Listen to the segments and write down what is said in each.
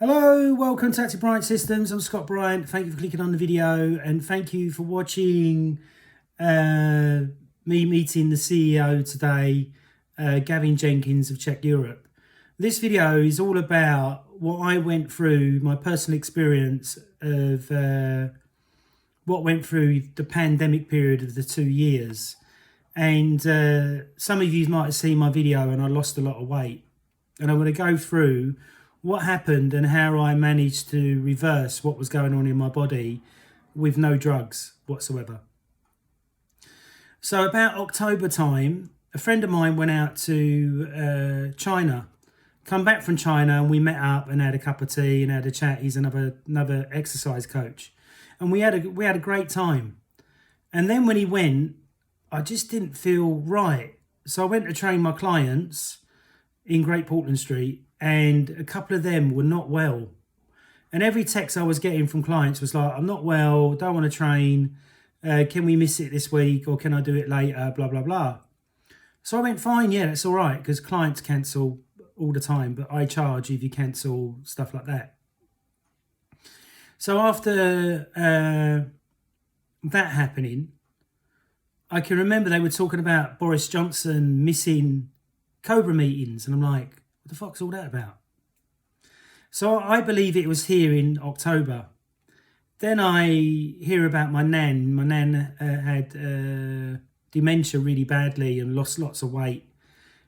Hello, welcome to Bryant Systems. I'm Scott Bryant. Thank you for clicking on the video and thank you for watching me meeting the CEO today, Gavin Jenkins of Chek Europe. This video is all about what I went through, my personal experience of what went through the pandemic period of the 2 years. And some of you might have seen my video and I lost a lot of weight. And I'm going to go through what happened and how I managed to reverse what was going on in my body with no drugs whatsoever. So about October time, a friend of mine went out to China, come back from China, and we met up and had a cup of tea and had a chat. He's another exercise coach. And we had a great time. And then when he went, I just didn't feel right. So I went to train my clients in Great Portland Street, and a couple of them were not well. And every text I was getting from clients was like, I'm not well, don't want to train, can we miss it this week or can I do it later, blah, blah, blah. So I went, fine, yeah, that's all right, because clients cancel all the time, but I charge if you cancel stuff like that. So after that happening, I can remember they were talking about Boris Johnson missing Cobra meetings, and I'm like, what the fuck's all that about? So I believe it was here in October. Then I hear about my nan. My nan had dementia really badly and lost lots of weight.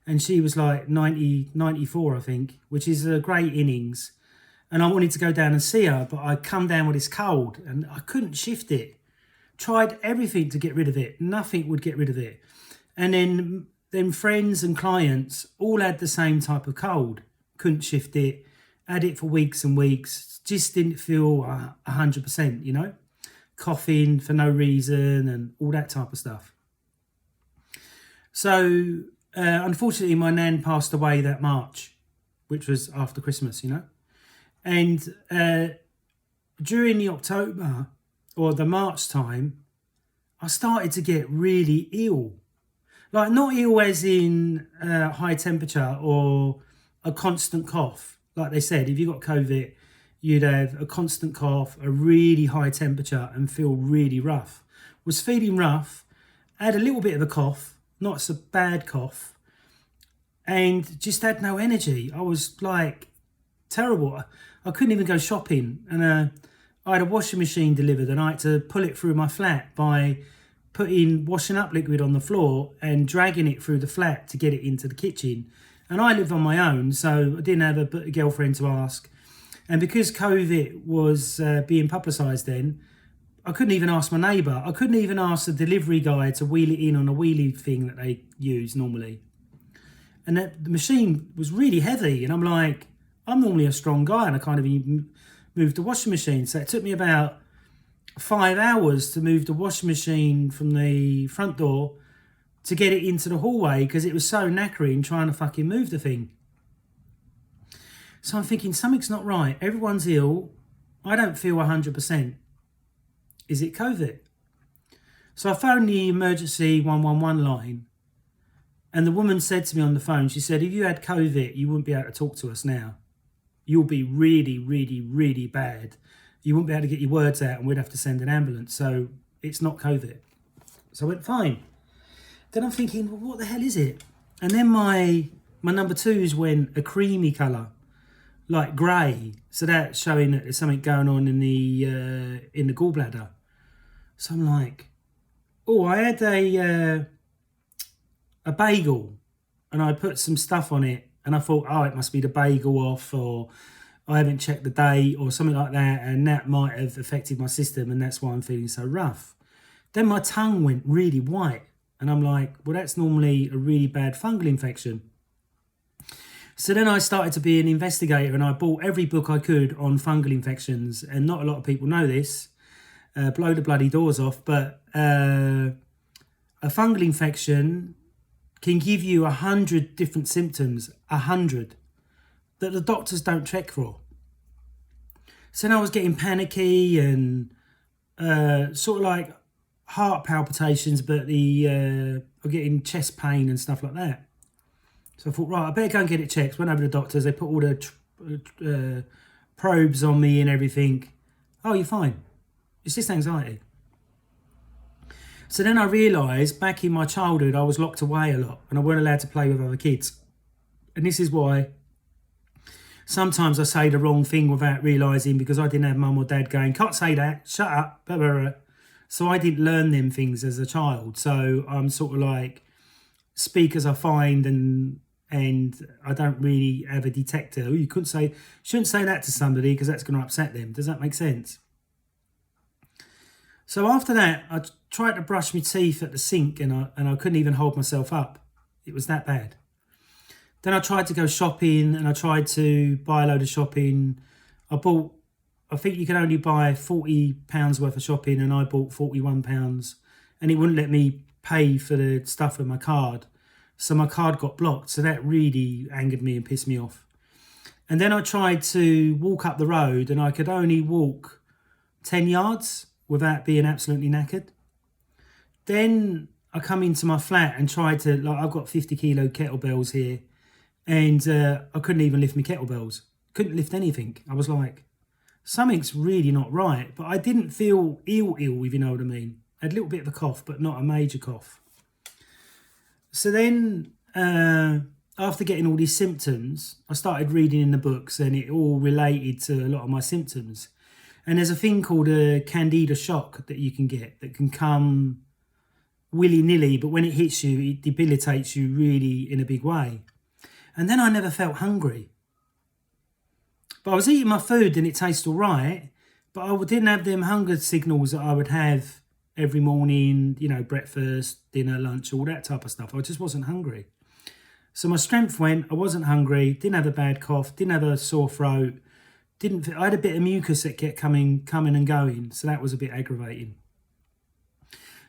And she was like 94, I think, which is a great innings. And I wanted to go down and see her, but I come down with this cold and I couldn't shift it. Tried everything to get rid of it. Nothing would get rid of it. And then friends and clients all had the same type of cold. Couldn't shift it. Had it for weeks and weeks. Just didn't feel 100%, you know. Coughing for no reason and all that type of stuff. So, unfortunately, my nan passed away that March, which was after Christmas, you know. And during the October or the March time, I started to get really ill. Like, not ill as in high temperature or a constant cough. Like they said, if you got COVID, you'd have a constant cough, a really high temperature and feel really rough. Was feeling rough, had a little bit of a cough, not so bad cough, and just had no energy. I was like terrible. I couldn't even go shopping. And I had a washing machine delivered and I had to pull it through my flat by putting washing up liquid on the floor and dragging it through the flat to get it into the kitchen. And I lived on my own, so I didn't have a girlfriend to ask. And because COVID was being publicised then, I couldn't even ask my neighbour. I couldn't even ask the delivery guy to wheel it in on a wheelie thing that they use normally. And the machine was really heavy. And I'm like, I'm normally a strong guy and I can't even move the washing machine. So it took me about 5 hours to move the washing machine from the front door to get it into the hallway because it was so knackering trying to fucking move the thing. So I'm thinking something's not right. Everyone's ill. I don't feel 100%. Is it COVID? So I phoned the emergency 111 line and the woman said to me on the phone, she said, if you had COVID, you wouldn't be able to talk to us now. You'll be really, really, really bad. You wouldn't be able to get your words out and we'd have to send an ambulance. So it's not COVID. So I went, fine. Then I'm thinking, well, what the hell is it? And then my number twos went a creamy colour, like grey. So that's showing that there's something going on in the gallbladder. So I'm like, oh, I had a bagel and I put some stuff on it. And I thought, oh, it must be the bagel off, or I haven't checked the date or something like that. And that might have affected my system. And that's why I'm feeling so rough. Then my tongue went really white. And I'm like, well, that's normally a really bad fungal infection. So then I started to be an investigator and I bought every book I could on fungal infections. And not a lot of people know this, blow the bloody doors off. But a fungal infection can give you 100 different symptoms, 100, that the doctors don't check for. So then I was getting panicky and sort of like heart palpitations, but I'm getting chest pain and stuff like that. So I thought, right, I better go and get it checked. Went over to the doctors. They put all the probes on me and everything. Oh, you're fine. It's just anxiety. So then I realised back in my childhood I was locked away a lot and I weren't allowed to play with other kids. And this is why sometimes I say the wrong thing without realising, because I didn't have mum or dad going, can't say that, shut up, blah, blah, blah. So I didn't learn them things as a child. So I'm sort of like, speak as I find, and I don't really have a detector. You shouldn't say that to somebody because that's going to upset them. Does that make sense? So after that, I tried to brush my teeth at the sink and I couldn't even hold myself up. It was that bad. Then I tried to go shopping and I tried to buy a load of shopping. I think you can only buy £40 worth of shopping, and I bought £41, and it wouldn't let me pay for the stuff with my card. So my card got blocked. So that really angered me and pissed me off. And then I tried to walk up the road and I could only walk 10 yards without being absolutely knackered. Then I come into my flat and tried to, like, I've got 50 kilo kettlebells here, and I couldn't even lift my kettlebells. Couldn't lift anything. I was like, something's really not right. But I didn't feel ill, if you know what I mean. I had a little bit of a cough, but not a major cough. So then, after getting all these symptoms, I started reading in the books, and it all related to a lot of my symptoms. And there's a thing called a Candida shock that you can get that can come willy-nilly, but when it hits you, it debilitates you really in a big way. And then I never felt hungry. But I was eating my food and it tasted all right, but I didn't have them hunger signals that I would have every morning, you know, breakfast, dinner, lunch, all that type of stuff. I just wasn't hungry. So my strength went, I wasn't hungry, didn't have a bad cough, didn't have a sore throat, I had a bit of mucus that kept coming and going, so that was a bit aggravating.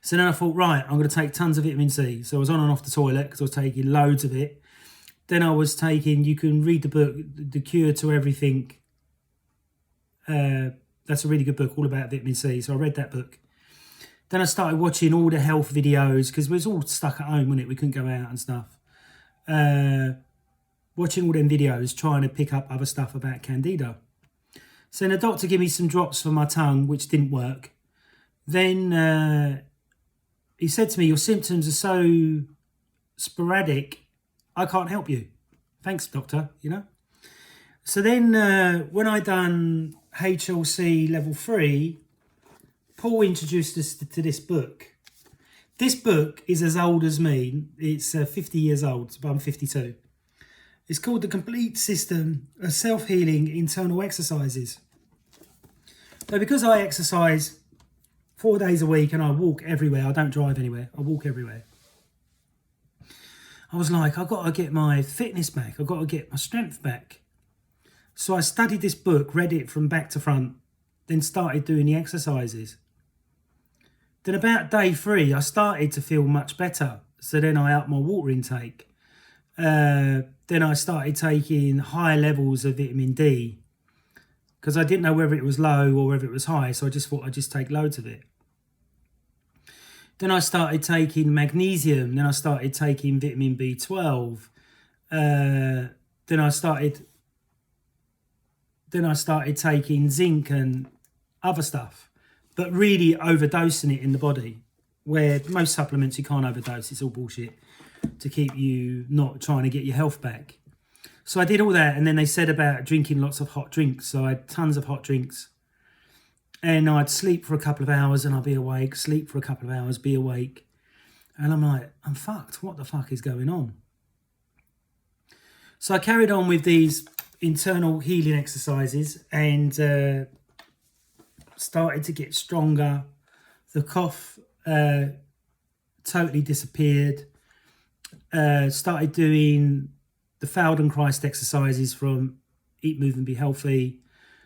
So then I thought, right, I'm going to take tons of vitamin C. So I was on and off the toilet because I was taking loads of it. Then I was taking, you can read the book, The Cure to Everything. That's a really good book, all about vitamin C. So I read that book. Then I started watching all the health videos because we was all stuck at home, wasn't it? We couldn't go out and stuff. Watching all them videos, trying to pick up other stuff about Candida. So then the doctor gave me some drops for my tongue, which didn't work. Then he said to me, your symptoms are so sporadic, I can't help you. Thanks, doctor, you know. So then when I done HLC level 3, Paul introduced us to this book. This book is as old as me. It's 50 years old, but I'm 52. It's called The Complete System of Self-Healing Internal Exercises. So because I exercise 4 days a week and I walk everywhere, I don't drive anywhere, I walk everywhere. I was like, I've got to get my fitness back. I've got to get my strength back. So I studied this book, read it from back to front, then started doing the exercises. Then about day 3, I started to feel much better. So then I upped my water intake. Then I started taking higher levels of vitamin D because I didn't know whether it was low or whether it was high. So I just thought I'd just take loads of it. Then I started taking magnesium. Then I started taking vitamin B12. Then I started taking zinc and other stuff, but really overdosing it in the body, where most supplements you can't overdose. It's all bullshit to keep you not trying to get your health back. So I did all that, and then they said about drinking lots of hot drinks. So I had tons of hot drinks. And I'd sleep for a couple of hours and I'd be awake, sleep for a couple of hours, be awake. And I'm like, I'm fucked. What the fuck is going on? So I carried on with these internal healing exercises and started to get stronger. The cough totally disappeared. Started doing the Feldenkrais exercises from Eat, Move and Be Healthy.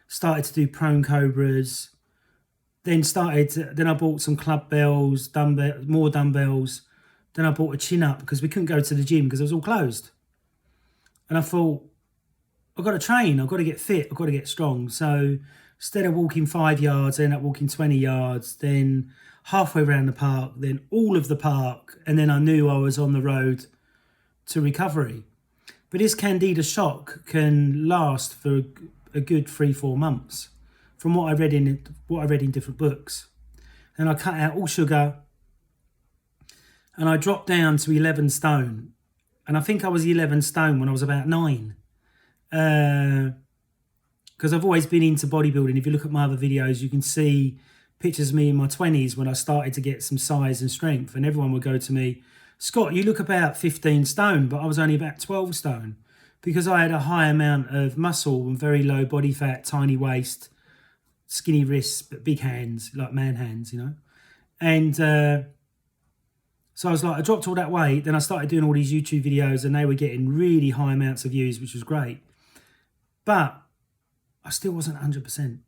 Started to do prone cobras. Then I bought some club bells, more dumbbells. Then I bought a chin up because we couldn't go to the gym because it was all closed. And I thought, I've got to train, I've got to get fit, I've got to get strong. So instead of walking 5 yards, I ended up walking 20 yards, then halfway around the park, then all of the park. And then I knew I was on the road to recovery. But this Candida shock can last for a good 3-4 months from what I read in different books. And I cut out all sugar, and I dropped down to 11 stone. And I think I was 11 stone when I was about 9. Because I've always been into bodybuilding. If you look at my other videos, you can see pictures of me in my 20s when I started to get some size and strength. And everyone would go to me, Scott, you look about 15 stone, but I was only about 12 stone because I had a high amount of muscle and very low body fat, tiny waist, skinny wrists, but big hands, like man hands, you know. And so I was like, I dropped all that weight. Then I started doing all these YouTube videos and they were getting really high amounts of views, which was great. But I still wasn't 100%.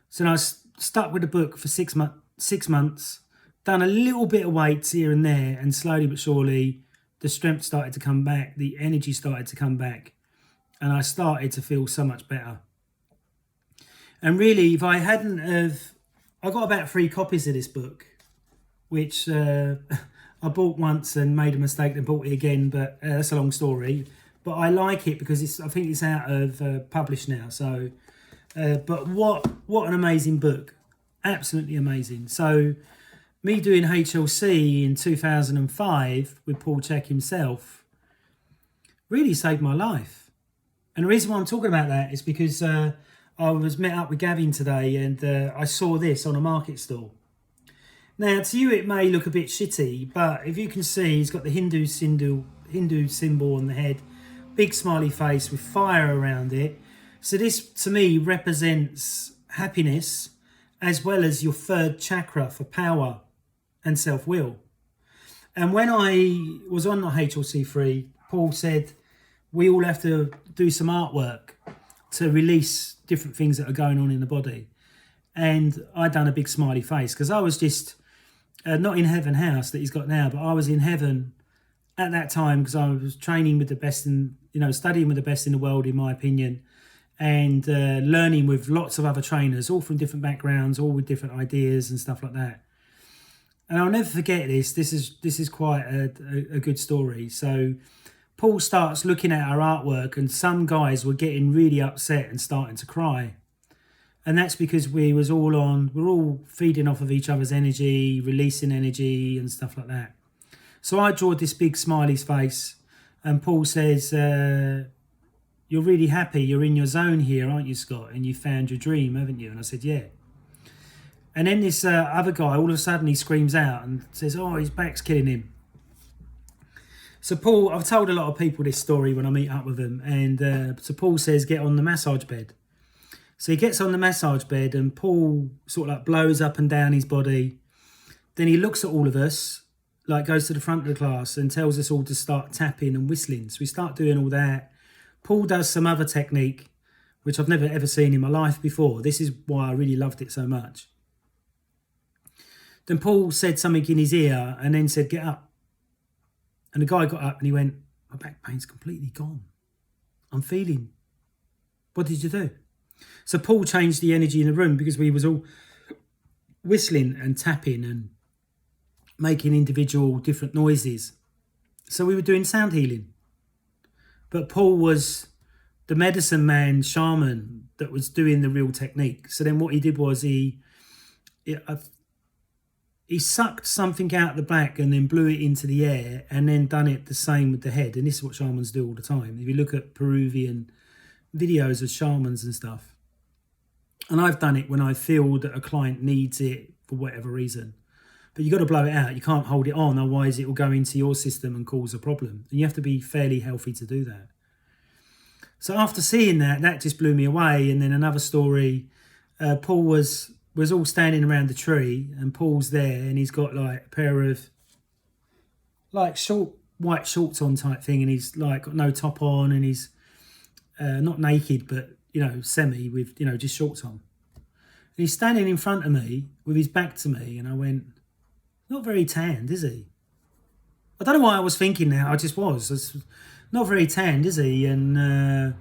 So then I stuck with the book for 6 months, done a little bit of weights here and there, and slowly but surely the strength started to come back, the energy started to come back, and I started to feel so much better. And really, if I hadn't have, I got about 3 copies of this book, which I bought once and made a mistake and bought it again, but that's a long story. But I like it because I think it's out of published now. So, but what an amazing book, absolutely amazing. So, me doing HLC in 2005 with Paul Chek himself really saved my life. And the reason why I'm talking about that is because I was met up with Gavin today and I saw this on a market stall. Now, to you, it may look a bit shitty, but if you can see, he's got the Hindu symbol on the head, big smiley face with fire around it. So this, to me, represents happiness as well as your 3rd chakra for power and self-will. And when I was on the HLC3, Paul said, we all have to do some artwork to release different things that are going on in the body. And I done a big smiley face because I was just... not in Heaven House that he's got now, but I was in heaven at that time because I was training with the best studying with the best in the world, in my opinion, and learning with lots of other trainers, all from different backgrounds, all with different ideas and stuff like that. And I'll never forget this. This is quite a good story. So Paul starts looking at our artwork, and some guys were getting really upset and starting to cry. And that's because we're all feeding off of each other's energy, releasing energy and stuff like that. So I draw this big smiley face and Paul says, you're really happy, you're in your zone here, aren't you, Scott? And you found your dream, haven't you? And I said, yeah. And then this other guy, all of a sudden he screams out and says, oh, his back's killing him. So Paul, I've told a lot of people this story when I meet up with them. And so Paul says, get on the massage bed. So he gets on the massage bed and Paul sort of like blows up and down his body. Then he looks at all of us, like goes to the front of the class and tells us all to start tapping and whistling. So we start doing all that. Paul does some other technique, which I've never ever seen in my life before. This is why I really loved it so much. Then Paul said something in his ear and then said, get up. And the guy got up and he went, my back pain's completely gone. I'm feeling. What did you do? So Paul changed the energy in the room because we was all whistling and tapping and making individual different noises. So we were doing sound healing. But Paul was the medicine man, shaman, that was doing the real technique. So then what he did was he sucked something out the back and then blew it into the air and then done it the same with the head. And this is what shamans do all the time. If you look at Peruvian videos of shamans and stuff. And I've done it when I feel that a client needs it for whatever reason. But you've got to blow it out. You can't hold it on, otherwise it will go into your system and cause a problem. And you have to be fairly healthy to do that. So after seeing that, that just blew me away. And then another story, Paul was all standing around the tree and Paul's there and he's got like a pair of like short white shorts on type thing, and he's like got no top on and he's not naked, but semi with just shorts on. And he's standing in front of me with his back to me, and I went, not very tanned, is he? I don't know why I was thinking that. I just was. It's not very tanned, is he? And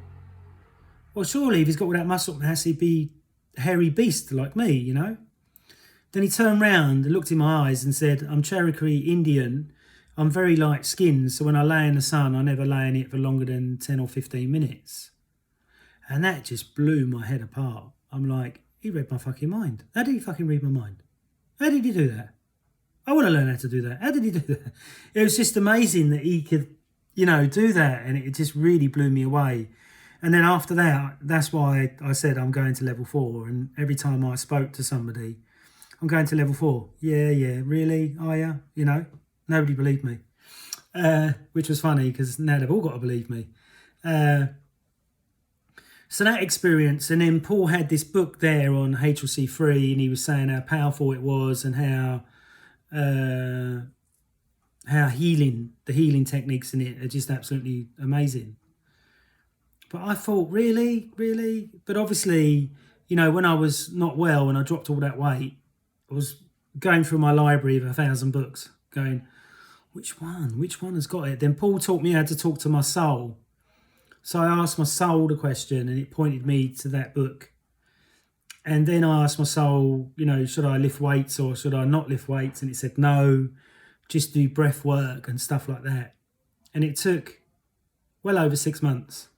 well, surely if he's got all that muscle mass, he'd be a hairy beast like me, Then he turned round and looked in my eyes and said, I'm Cherokee Indian. I'm very light skinned, so when I lay in the sun, I never lay in it for longer than 10 or 15 minutes. And that just blew my head apart. I'm like, he read my fucking mind. How did he fucking read my mind? How did he do that? I want to learn how to do that. How did he do that? It was just amazing that he could, do that. And it just really blew me away. And then after that, that's why I said I'm going to level 4. And every time I spoke to somebody, I'm going to level 4. Yeah, really? Are you? Nobody believed me. Which was funny because now they've all got to believe me. So that experience, and then Paul had this book there on HLC3, and he was saying how powerful it was and how the healing techniques in it are just absolutely amazing. But I thought, really? But obviously, when I was not well and I dropped all that weight, I was going through my library of 1,000 books, going, which one has got it? Then Paul taught me how to talk to my soul. So I asked my soul the question, and it pointed me to that book. And then I asked my soul, should I lift weights or should I not lift weights? And it said, no, just do breath work and stuff like that. And it took well over 6 months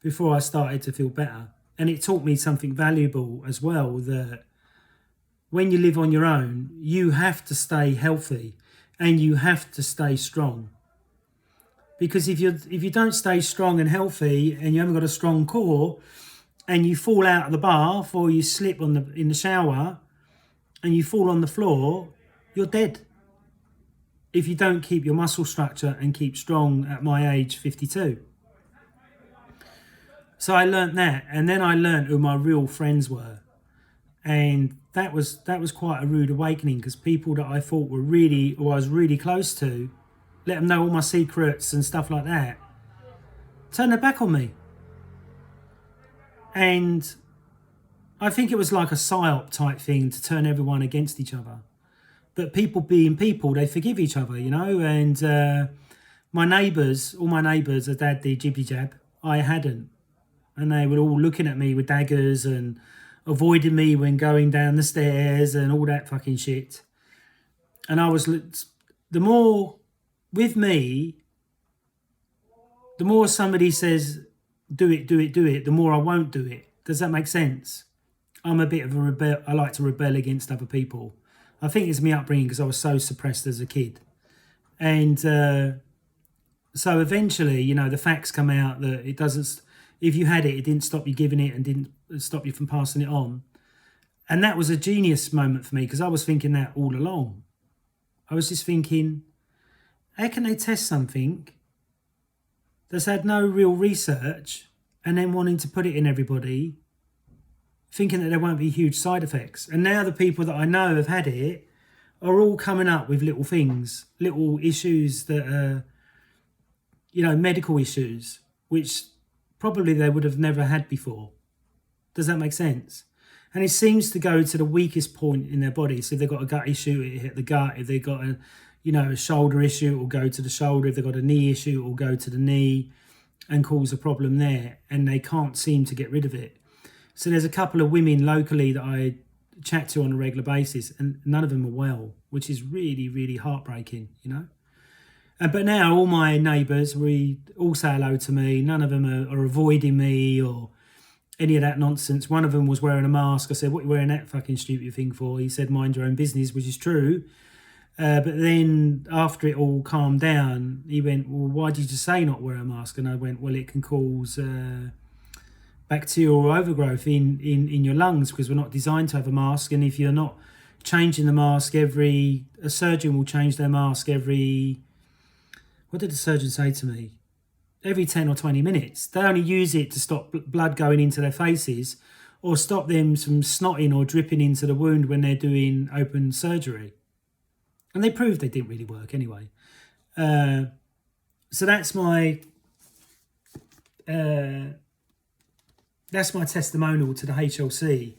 before I started to feel better. And it taught me something valuable as well, that when you live on your own, you have to stay healthy and you have to stay strong. Because if you don't stay strong and healthy and you haven't got a strong core and you fall out of the bath or you slip in the shower and you fall on the floor, you're dead. If you don't keep your muscle structure and keep strong at my age, 52. So I learnt that, and then I learnt who my real friends were. And that was quite a rude awakening, because people that I thought were I was really close to, let them know all my secrets and stuff like that, turned their back on me. And I think it was like a psyop type thing to turn everyone against each other. But people being people, they forgive each other, And all my neighbours had had the jibby jab. I hadn't. And they were all looking at me with daggers and avoiding me when going down the stairs and all that fucking shit. And with me, the more somebody says, do it, the more I won't do it. Does that make sense? I'm a bit of a rebel. I like to rebel against other people. I think it's my upbringing because I was so suppressed as a kid. And so eventually, the facts come out that it doesn't, if you had it, it didn't stop you giving it and didn't stop you from passing it on. And that was a genius moment for me, because I was thinking that all along. I was just thinking, how can they test something that's had no real research and then wanting to put it in everybody, thinking that there won't be huge side effects? And now the people that I know have had it are all coming up with little things, little issues that are, medical issues, which probably they would have never had before. Does that make sense? And it seems to go to the weakest point in their body. So if they've got a gut issue, it hit the gut. If they've got a shoulder issue, it will go to the shoulder. If they've got a knee issue, it will go to the knee and cause a problem there. And they can't seem to get rid of it. So there's a couple of women locally that I chat to on a regular basis, and none of them are well, which is really, really heartbreaking, But now all my neighbours, we all say hello to me. None of them are avoiding me or any of that nonsense. One of them was wearing a mask. I said, what are you wearing that fucking stupid thing for? He said, mind your own business, which is true. But then after it all calmed down, he went, well, why did you say not wear a mask? And I went, well, it can cause bacterial overgrowth in your lungs, because we're not designed to have a mask. And if you're not changing the mask a surgeon will change their mask what did the surgeon say to me? Every 10 or 20 minutes. They only use it to stop blood going into their faces or stop them from snotting or dripping into the wound when they're doing open surgery. And they proved they didn't really work anyway. So that's my testimonial to the HLC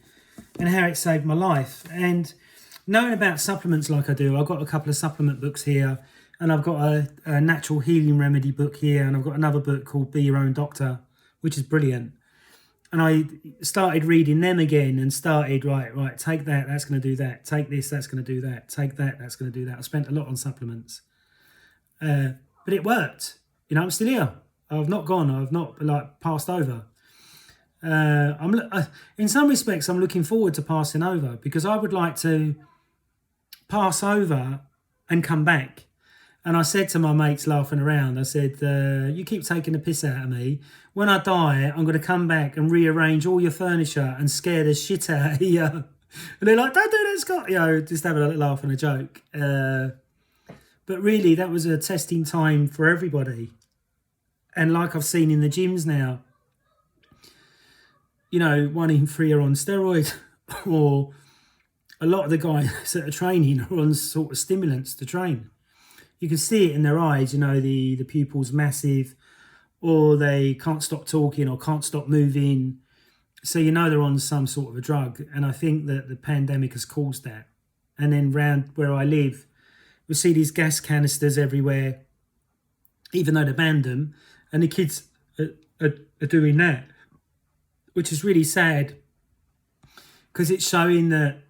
and how it saved my life. And knowing about supplements like I do, I've got a couple of supplement books here. And I've got a natural healing remedy book here. And I've got another book called Be Your Own Doctor, which is brilliant. And I started reading them again and started, right, take that, that's going to do that. Take this, that's going to do that. Take that, that's going to do that. I spent a lot on supplements. But it worked. I'm still here. I've not gone. I've not passed over. In some respects, I'm looking forward to passing over because I would like to pass over and come back. And I said to my mates laughing around, I said, you keep taking the piss out of me. When I die, I'm going to come back and rearrange all your furniture and scare the shit out of you. And they're like, don't do that, Scott. Just having a little laugh and a joke. But really, that was a testing time for everybody. And like I've seen in the gyms now, 1 in 3 are on steroids, or a lot of the guys that are training are on sort of stimulants to train. You can see it in their eyes, the pupils massive, or they can't stop talking or can't stop moving. So they're on some sort of a drug. And I think that the pandemic has caused that. And then round where I live, we see these gas canisters everywhere, even though they banned them. And the kids are doing that, which is really sad because it's showing that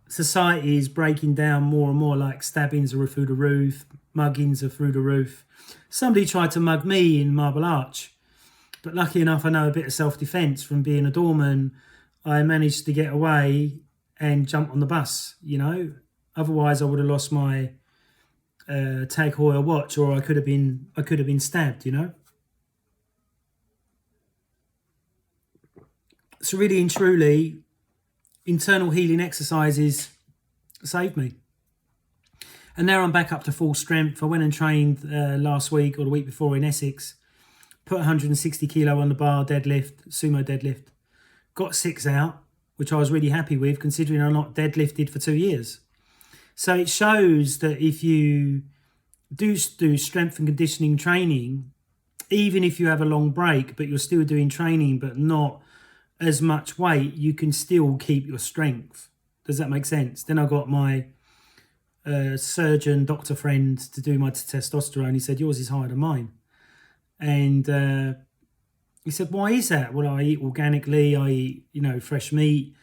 society is breaking down more and more. Like stabbings are through the roof, muggings are through the roof. Somebody tried to mug me in Marble Arch, but lucky enough I know a bit of self-defence from being a doorman. I managed to get away and jump on the bus, Otherwise I would have lost my Tag Heuer watch, or I could have been stabbed, So really and truly, internal healing exercises saved me. And now I'm back up to full strength. I went and trained last week or the week before in Essex, put 160 kilo on the bar deadlift, sumo deadlift, got 6 out, which I was really happy with considering I'm not deadlifted for 2 years. So it shows that if you do strength and conditioning training, even if you have a long break, but you're still doing training, but not as much weight, you can still keep your strength. Does that make sense? Then I got my surgeon, doctor friend to do my testosterone. He said, yours is higher than mine. And he said, why is that? Well, I eat organically. I eat, fresh meat.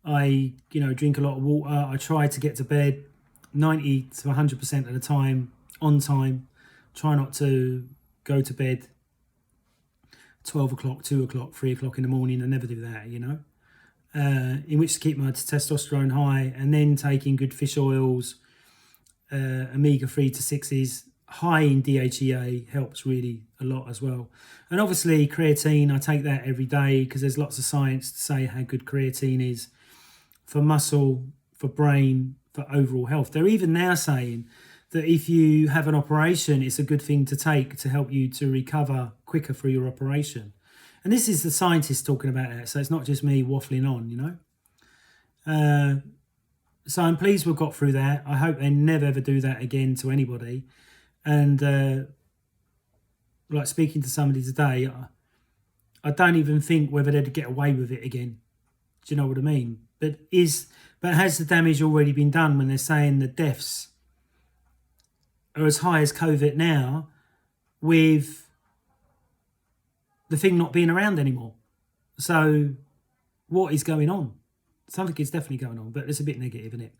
I, drink a lot of water. I try to get to bed 90 to 100% of the time, on time. Try not to go to bed 12 o'clock, 2 o'clock, 3 o'clock in the morning. I never do that, in which to keep my testosterone high, and then taking good fish oils, omega-3 to 6s, high in DHEA helps really a lot as well. And obviously creatine, I take that every day because there's lots of science to say how good creatine is for muscle, for brain, for overall health. They're even now saying that if you have an operation, it's a good thing to take to help you to recover quicker through your operation. And this is the scientists talking about that, so it's not just me waffling on, So I'm pleased we've got through that. I hope they never ever do that again to anybody. And like speaking to somebody today, I don't even think whether they'd get away with it again. Do you know what I mean? But has the damage already been done when they're saying the deaths are as high as COVID now, with the thing not being around anymore? So what is going on? Something is definitely going on, but it's a bit negative, isn't it?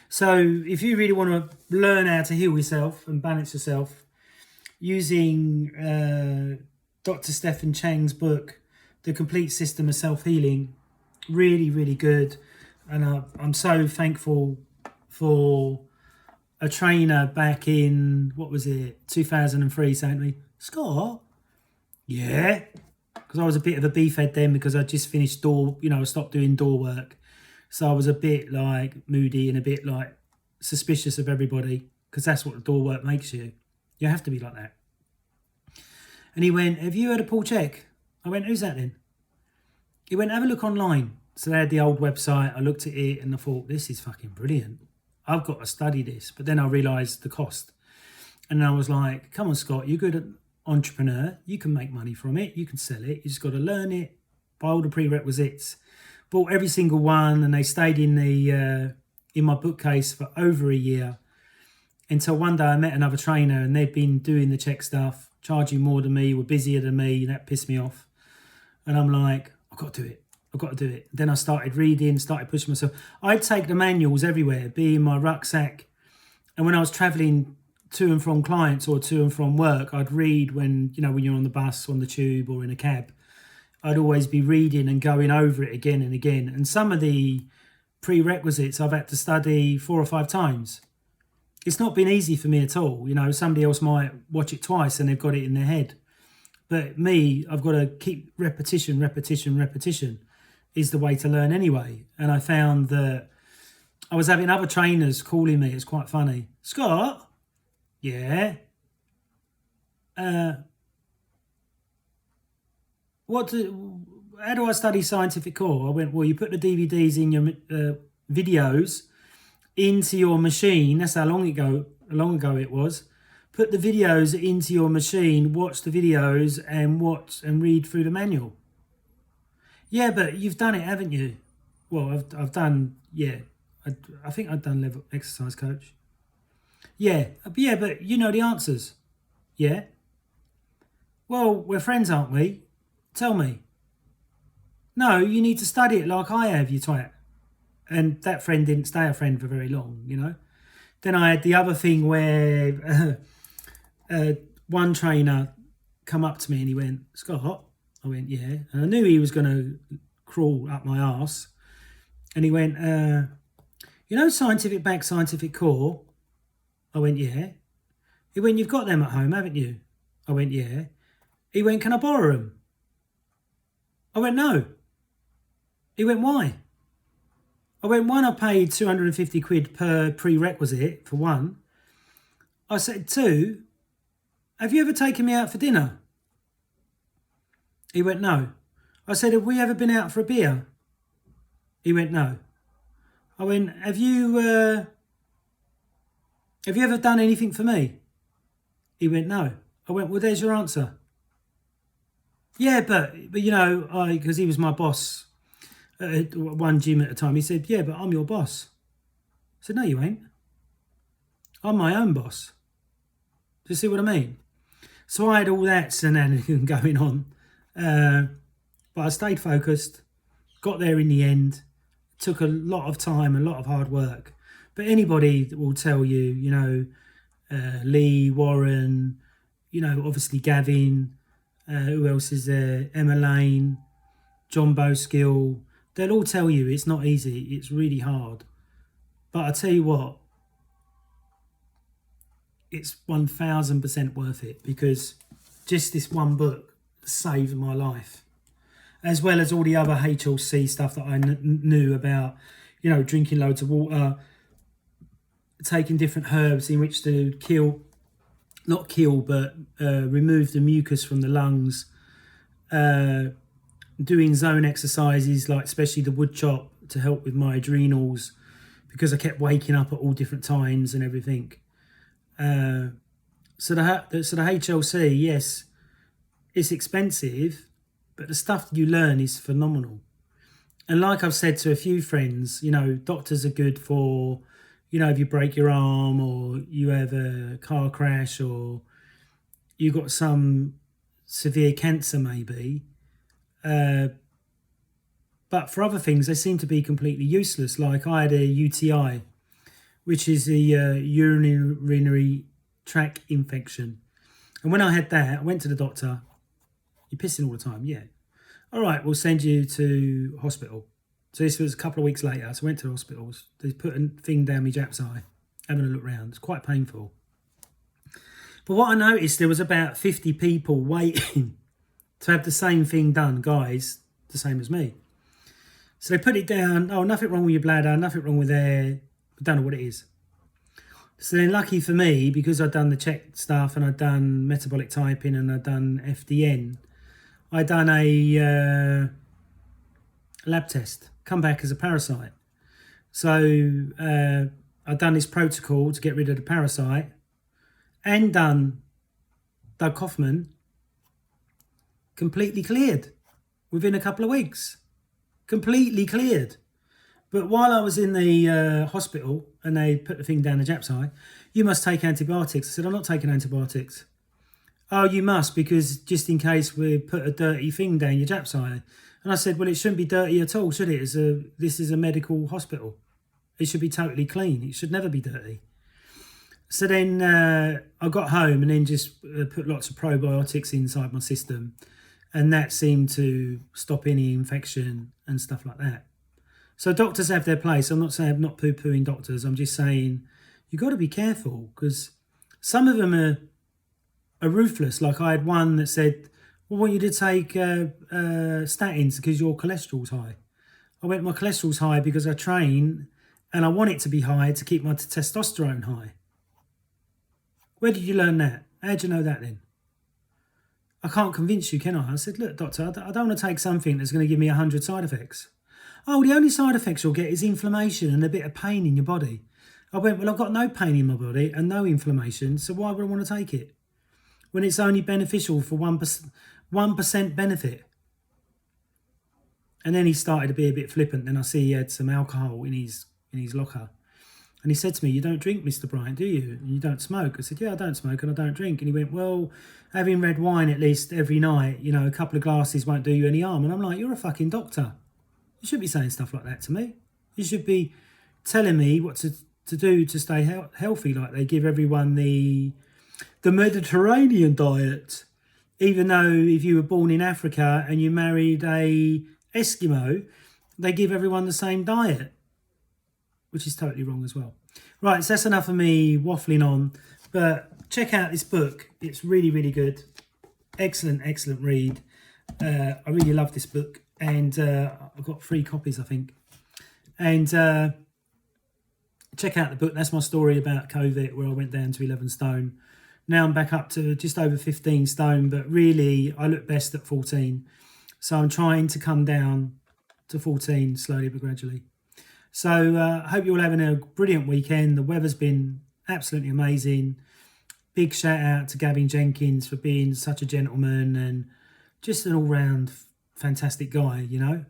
So if you really want to learn how to heal yourself and balance yourself using Dr. Stephen Chang's book, The Complete System of Self-Healing, really, really good. And I'm so thankful for a trainer back in, 2003 saying to me, Scott, yeah, because I was a bit of a beefhead then because I just finished I stopped doing door work. So I was a bit like moody and a bit like suspicious of everybody because that's what the door work makes you. You have to be like that. And he went, have you heard of Paul Chek? I went, who's that then? He went, have a look online. So they had the old website. I looked at it and I thought, this is fucking brilliant. I've got to study this. But then I realised the cost. And I was like, come on, Scott, you're good at entrepreneur. You can make money from it. You can sell it. You just got to learn it, buy all the prerequisites. Bought every single one, and they stayed in my bookcase for over a year until one day I met another trainer and they'd been doing the Chek stuff, charging more than me, were busier than me, and that pissed me off. And I'm like, I've got to do it. I've got to do it. Then I started reading, started pushing myself. I'd take the manuals everywhere, be in my rucksack. And when I was traveling to and from clients or to and from work, I'd read when you're on the bus, on the tube or in a cab. I'd always be reading and going over it again and again. And some of the prerequisites I've had to study 4 or 5 times. It's not been easy for me at all. You know, somebody else might watch it twice and they've got it in their head. But me, I've got to keep repetition is the way to learn anyway. And I found that I was having other trainers calling me. It's quite funny. Scott? Yeah? How do I study scientific core? I went, well, you put the DVDs in your videos into your machine. That's how long ago it was. Put the videos into your machine, watch the videos and read through the manual. Yeah, but you've done it, haven't you? Well, I've done, yeah. I think I've done level exercise coach. Yeah, but you know the answers. Yeah. Well, we're friends, aren't we? Tell me. No, you need to study it like I have, you twat. And that friend didn't stay a friend for very long, you know. Then I had the other thing where one trainer come up to me and he went, Scott? I went, yeah. And I knew he was going to crawl up my arse. And he went, you know scientific back, scientific core? I went, yeah. He went, you've got them at home, haven't you? I went, yeah. He went, can I borrow them? I went, no. He went, why? I went, one, I paid 250 quid per prerequisite for one. I said, 2, have you ever taken me out for dinner? He went, no. I said, have we ever been out for a beer? He went, no. I went, have you ever done anything for me? He went, no. I went, well, there's your answer. Yeah, but you know, because he was my boss at one gym at a time. He said, yeah, but I'm your boss. I said, no, you ain't. I'm my own boss. Do you see what I mean? So I had all that shenanigan going on. But I stayed focused, got there in the end. It took a lot of time, a lot of hard work. But anybody will tell you, you know, Lee, Warren, you know, obviously Gavin, who else is there? Emma Lane, John Boskill. They'll all tell you it's not easy. It's really hard. But I tell you what, it's 1000% worth it, because just this one book saved my life, as well as all the other HLC stuff that I knew about, you know, drinking loads of water, taking different herbs in which to remove the mucus from the lungs, doing zone exercises, like especially the wood chop to help with my adrenals, because I kept waking up at all different times and everything. So the HLC, yes, it's expensive, but the stuff you learn is phenomenal. And like I've said to a few friends, you know, doctors are good for, you know, if you break your arm or you have a car crash or you got some severe cancer maybe. But for other things, they seem to be completely useless. Like I had a UTI, which is a urinary tract infection. And when I had that, I went to the doctor. You're pissing all the time? Yeah. All right, we'll send you to hospital. So this was a couple of weeks later. So I went to the hospital. They put a thing down my Jap's eye, having a look round. It's quite painful. But what I noticed, there was about 50 people waiting to have the same thing done, guys, the same as me. So they put it down. Oh, nothing wrong with your bladder, nothing wrong with there. I don't know what it is. So then lucky for me, because I'd done the Chek stuff and I'd done metabolic typing and I'd done FDN, I'd done a lab test, come back as a parasite. So I'd done this protocol to get rid of the parasite and done Doug Kaufman, completely cleared within a couple of weeks. Completely cleared. But while I was in the hospital and they put the thing down the Jap's eye, you must take antibiotics. I said, I'm not taking antibiotics. Oh, you must, because just in case we put a dirty thing down your Jap's eye. And I said, well, it shouldn't be dirty at all, should it? This is a medical hospital. It should be totally clean. It should never be dirty. So then I got home and then just put lots of probiotics inside my system. And that seemed to stop any infection and stuff like that. So doctors have their place. I'm not saying I'm not poo-pooing doctors. I'm just saying you've got to be careful, because some of them are ruthless. Like I had one that said, well, I want you to take statins because your cholesterol's high. I went, my cholesterol's high because I train and I want it to be high to keep my testosterone high. Where did you learn that? How do you know that then? I can't convince you, can I? I said, look, doctor, I don't want to take something that's going to give me 100 side effects. Oh, the only side effects you'll get is inflammation and a bit of pain in your body. I went, well, I've got no pain in my body and no inflammation, so why would I want to take it? When it's only beneficial for 1% benefit. And then he started to be a bit flippant. Then I see he had some alcohol in his locker. And he said to me, you don't drink, Mr. Bryant, do you? And you don't smoke? I said, yeah, I don't smoke and I don't drink. And he went, well, having red wine at least every night, you know, a couple of glasses won't do you any harm. And I'm like, you're a fucking doctor. You shouldn't be saying stuff like that to me. You should be telling me what to do to stay healthy. Like they give everyone the Mediterranean diet. Even though if you were born in Africa and you married a Eskimo, they give everyone the same diet, which is totally wrong as well. Right, so that's enough of me waffling on, but check out this book. It's really, really good. Excellent, excellent read. I really love this book, and I've got 3 copies, I think. And check out the book. That's my story about COVID, where I went down to 11 stone. Now I'm back up to just over 15 stone, but really I look best at 14. So I'm trying to come down to 14 slowly but gradually. So I hope you're all having a brilliant weekend. The weather's been absolutely amazing. Big shout out to Gavin Jenkins for being such a gentleman and just an all-round fantastic guy, you know.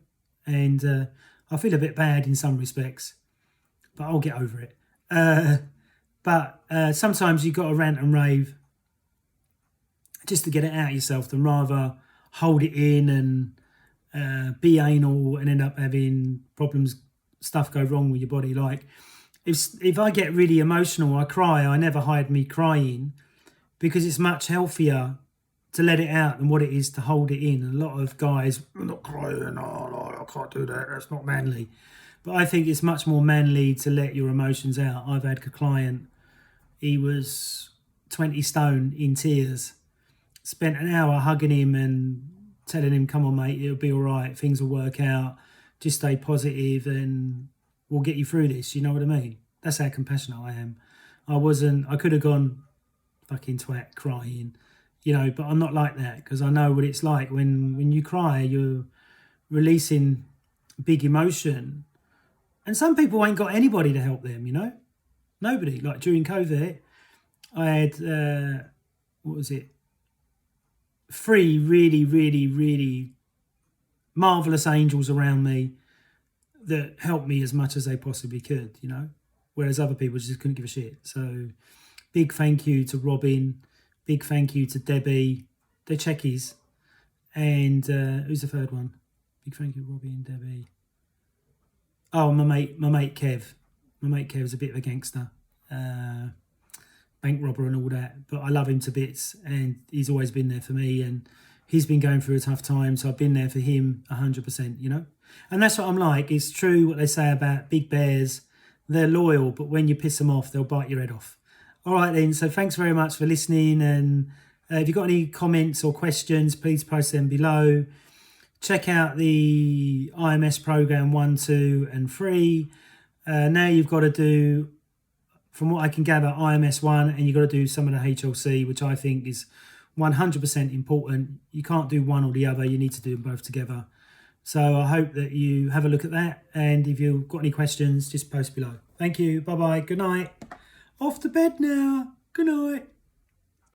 And I feel a bit bad in some respects, but I'll get over it. But sometimes you've got to rant and rave just to get it out of yourself than rather hold it in and be anal and end up having problems, stuff go wrong with your body. Like if I get really emotional, I cry. I never hide me crying because it's much healthier to let it out than what it is to hold it in. A lot of guys, I'm not crying, no, I can't do that, that's not manly. But I think it's much more manly to let your emotions out. I've had a client, he was 20 stone in tears, spent an hour hugging him and telling him, come on, mate, it'll be all right, things will work out, just stay positive and we'll get you through this, you know what I mean? That's how compassionate I am. I could have gone fucking twat crying, you know, but I'm not like that because I know what it's like. When you cry, you're releasing big emotion. And some people ain't got anybody to help them, you know? Nobody. Like during COVID, I had, 3 really, really, really marvellous angels around me that helped me as much as they possibly could, you know? Whereas other people just couldn't give a shit. So big thank you to Robin. Big thank you to Debbie. The Chekis. And who's the third one? Big thank you, Robbie and Debbie. Oh, my mate Kev. My mate Kev's a bit of a gangster. Bank robber and all that. But I love him to bits and he's always been there for me and he's been going through a tough time. So I've been there for him 100%, you know? And that's what I'm like. It's true what they say about big bears. They're loyal, but when you piss them off, they'll bite your head off. All right then. So thanks very much for listening. And if you've got any comments or questions, please post them below. Check out the IMS program 1, 2 and 3. Now you've got to do, from what I can gather, IMS 1 and you've got to do some of the HLC, which I think is 100% important. You can't do one or the other. You need to do them both together. So I hope that you have a look at that. And if you've got any questions, just post below. Thank you. Bye-bye. Good night. Off to bed now. Good night.